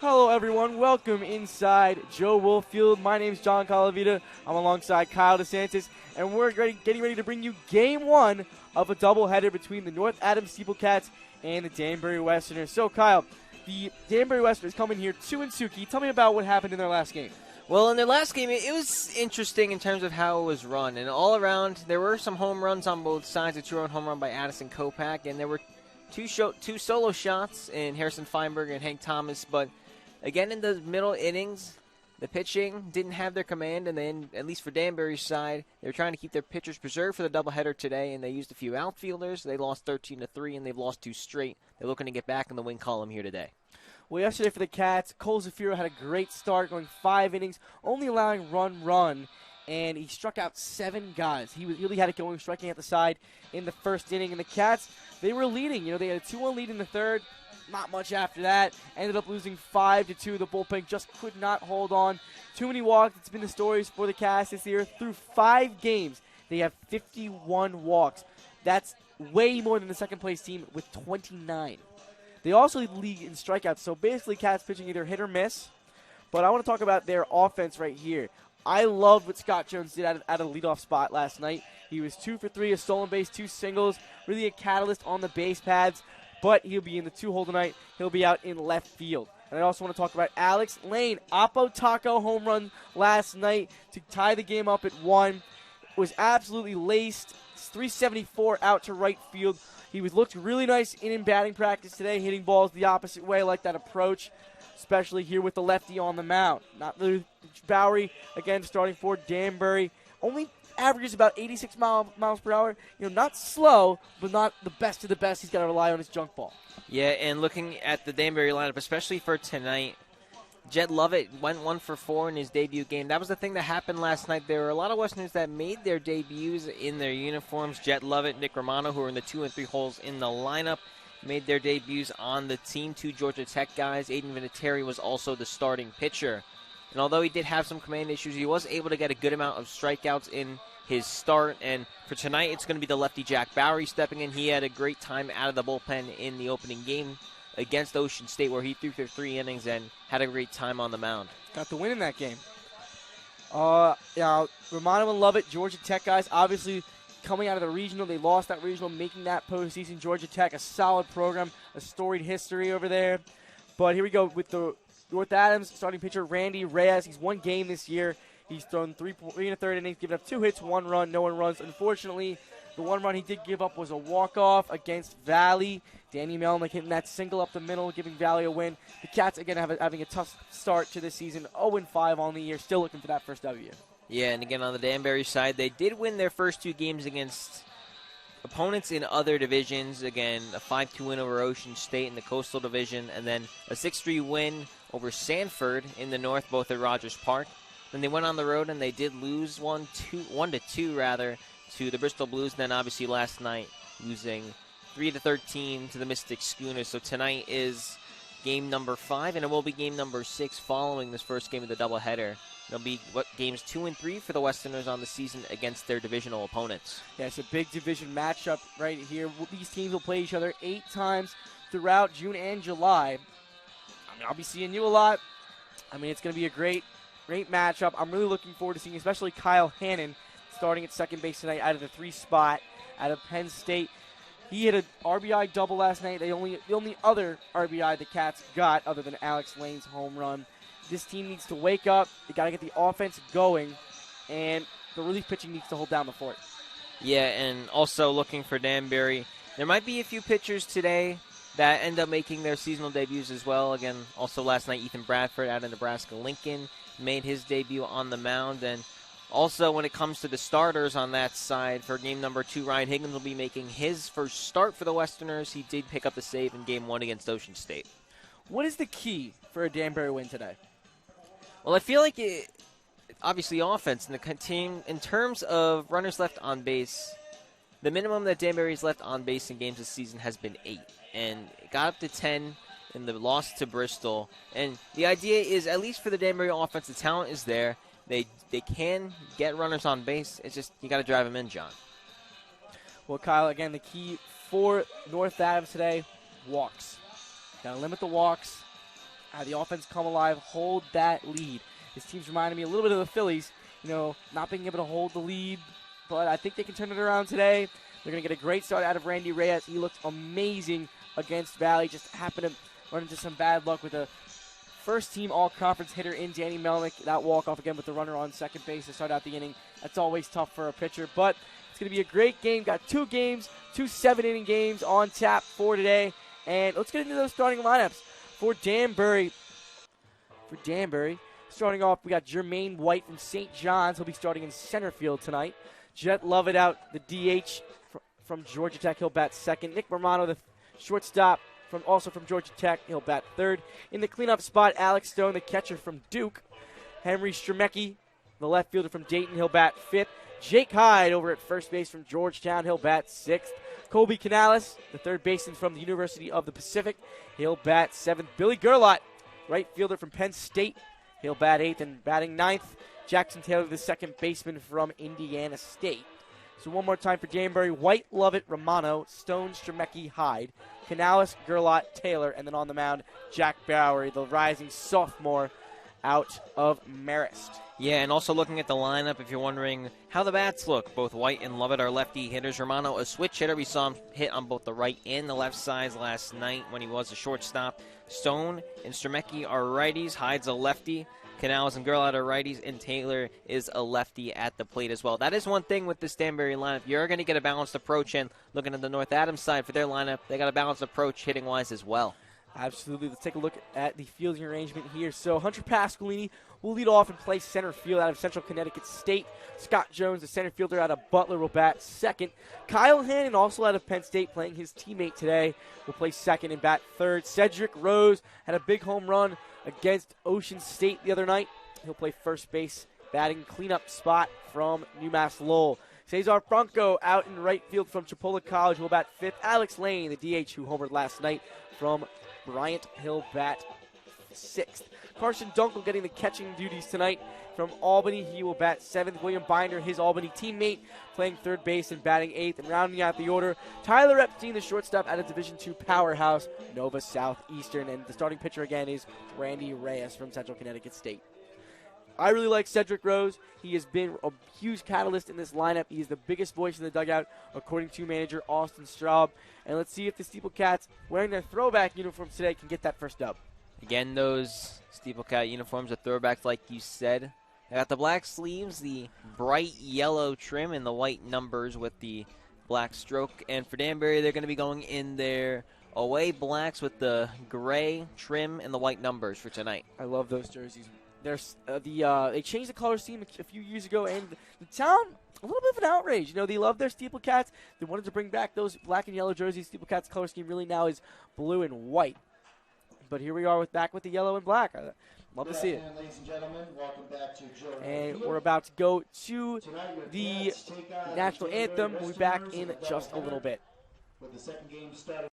Hello, everyone. Welcome inside Joe Wolf Field. My name's John Colavita. I'm alongside Kyle DeSantis, and we're getting ready to bring you Game 1 of a doubleheader between the North Adams Steeplecats and the Danbury Westerners. So, Kyle, the Danbury Westerners come in here 2-2. Can you tell me about what happened in their last game? Well, in their last game, it was interesting in terms of how it was run. And all around, there were some home runs on both sides. A two-run home run by Addison Kopak, and there were two solo shots in Harrison Feinberg and Hank Thomas. But again, in the middle innings, the pitching didn't have their command. And then, at least for Danbury's side, they were trying to keep their pitchers preserved for the doubleheader today. And they used a few outfielders. They lost 13-3, and they've lost 2 straight. They're looking to get back in the win column here today. Well, yesterday for the Cats, Cole Zafiro had a great start, going 5 innings, only allowing run, and he struck out 7 guys. He really had it going, striking at the side in the first inning. And the Cats, they were leading. They had a 2-1 lead in the third. Not much after that. Ended up losing 5-2. The bullpen just could not hold on. Too many walks. It's been the stories for the Cats this year. Through 5 games, they have 51 walks. That's way more than the second-place team with 29. They also lead the league in strikeouts, so basically Cats pitching either hit or miss. But I want to talk about their offense right here. I loved what Scott Jones did at a leadoff spot last night. He was 2 for 3, a stolen base, 2 singles, really a catalyst on the base pads. But he'll be in the 2-hole tonight. He'll be out in left field. And I also want to talk about Alex Lane. Oppo Taco home run last night to tie the game up at 1. Was absolutely laced. 374 out to right field. He looked really nice in batting practice today, hitting balls the opposite way. I like that approach, especially here with the lefty on the mound. Not really. Bowery, again, starting for Danbury. Only averages about 86 miles per hour. Not slow, but not the best of the best. He's got to rely on his junk ball. Yeah, and looking at the Danbury lineup, especially for tonight, Jed Lovett went 1 for 4 in his debut game. That was the thing that happened last night. There were a lot of Westerners that made their debuts in their uniforms. Jed Lovett, Nick Romano, who were in the 2 and 3 holes in the lineup, made their debuts on the team. 2 Georgia Tech guys. Aiden Vinatieri was also the starting pitcher. And although he did have some command issues, he was able to get a good amount of strikeouts in his start. And for tonight, it's going to be the lefty Jack Bowery stepping in. He had a great time out of the bullpen in the opening game against Ocean State, where he threw for 3 innings and had a great time on the mound. Got the win in that game. Romano and Lovett, Georgia Tech guys, obviously coming out of the regional. They lost that regional, making that postseason. Georgia Tech, a solid program, a storied history over there. But here we go with the North Adams starting pitcher, Randy Reyes. He's 1 game this year. He's thrown 3 1/3 innings, given up 2 hits, 1 run, no 1 runs. Unfortunately, the 1 run he did give up was a walk-off against Valley. Danny Melnick hitting that single up the middle, giving Valley a win. The Cats, again, having a tough start to this season, 0-5 on the year, still looking for that first W. Yeah, and again, on the Danbury side, they did win their first 2 games against opponents in other divisions. Again, a 5-2 win over Ocean State in the Coastal Division, and then a 6-3 win over Sanford in the North, both at Rogers Park. Then they went on the road, and they did lose 1-2 to the Bristol Blues. And then obviously last night losing 3-13 to the Mystic Schooners. So tonight is game number 5, and it will be game number 6 following this first game of the doubleheader. It'll be games 2 and 3 for the Westerners on the season against their divisional opponents. Yeah, it's a big division matchup right here. These teams will play each other 8 times throughout June and July. I'll be seeing you a lot. It's going to be a great matchup. I'm really looking forward to seeing especially Kyle Hannon starting at second base tonight out of the 3 spot out of Penn State. He hit an RBI double last night. The only other RBI the Cats got other than Alex Lane's home run. This team needs to wake up. They got to get the offense going, and the relief pitching needs to hold down the fort. Yeah, and also looking for Danbury, there might be a few pitchers today that end up making their seasonal debuts as well. Again, also last night, Ethan Bradford out of Nebraska-Lincoln made his debut on the mound. And also when it comes to the starters on that side, for game number 2, Ryan Higgins will be making his first start for the Westerners. He did pick up the save in game 1 against Ocean State. What is the key for a Danbury win today? Well, I feel like obviously offense and the team, in terms of runners left on base, the minimum that Danbury's left on base in games this season has been 8. And it got up to 10 in the loss to Bristol. And the idea is, at least for the Danbury offense, the talent is there. They can get runners on base. It's just you got to drive them in, John. Well, Kyle, again, the key for North Adams today, walks. Got to limit the walks. the offense come alive, hold that lead. This team's reminding me a little bit of the Phillies, not being able to hold the lead, but I think they can turn it around today. They're going to get a great start out of Randy Reyes. He looked amazing against Valley. Just happened to run into some bad luck with a first-team all-conference hitter in Danny Melnick. That walk-off again with the runner on second base to start out the inning. That's always tough for a pitcher, but it's going to be a great game. Got 2 games, 2 7-inning games on tap for today. And let's get into those starting lineups. For Danbury, starting off, we got Jermaine White from St. John's. He'll be starting in center field tonight. Jet Lovett out, the DH from Georgia Tech. He'll bat second. Nick Romano, the shortstop, also from Georgia Tech. He'll bat third. In the cleanup spot, Alex Stone, the catcher from Duke. Henry Stremecki, the left fielder from Dayton. He'll bat fifth. Jake Hyde over at first base from Georgetown. He'll bat sixth. Colby Canales, the third baseman from the University of the Pacific. He'll bat seventh. Billy Gerlot, right fielder from Penn State. He'll bat eighth, and batting ninth, Jackson Taylor, the second baseman from Indiana State. So one more time for Danbury: White, Lovett, Romano, Stone, Stremecki, Hyde, Canales, Gerlot, Taylor, and then on the mound, Jack Bowery, the rising sophomore out of Marist. Yeah, and also looking at the lineup, if you're wondering how the bats look, both White and Lovett are lefty hitters. Romano, a switch hitter. We saw him hit on both the right and the left sides last night when he was a shortstop. Stone and Stremecki are righties. Hyde's a lefty. Canales and Gerlot are righties, and Taylor is a lefty at the plate as well. That is one thing with the Danbury lineup. You're going to get a balanced approach, and looking at the North Adams side for their lineup, they got a balanced approach hitting-wise as well. Absolutely. Let's take a look at the fielding arrangement here. So Hunter Pasqualini will lead off and play center field out of Central Connecticut State. Scott Jones, the center fielder out of Butler, will bat second. Kyle Hannon, also out of Penn State, playing his teammate today, will play second and bat third. Cedric Rose had a big home run against Ocean State the other night. He'll play first base, batting cleanup spot from UMass Lowell. Cesar Franco out in right field from Chipola College will bat fifth. Alex Lane, the DH who homered last night from Bryant, he'll bat sixth. Carson Dunkel getting the catching duties tonight from Albany. He will bat seventh. William Binder, his Albany teammate, playing third base and batting eighth. And rounding out the order, Tyler Epstein, the shortstop out of Division II powerhouse, Nova Southeastern. And the starting pitcher again is Randy Reyes from Central Connecticut State. I really like Cedric Rose. He has been a huge catalyst in this lineup. He is the biggest voice in the dugout, according to manager Austin Straub. And let's see if the Steeple Cats, wearing their throwback uniforms today, can get that first dub. Again, those Steeple Cat uniforms are throwbacks, like you said. They got the black sleeves, the bright yellow trim, and the white numbers with the black stroke. And for Danbury, they're going to be going in their away blacks with the gray trim and the white numbers for tonight. I love those jerseys. They changed the color scheme a few years ago, and the town, a little bit of an outrage. They love their Steeple Cats. They wanted to bring back those black and yellow jerseys. Steeple Cats color scheme really now is blue and white. But here we are back with the yellow and black. I love to see it. Ladies and gentlemen, welcome back to Jordan And Field. we're about to go to the national anthem. We'll be back in just a little bit. With the second game started.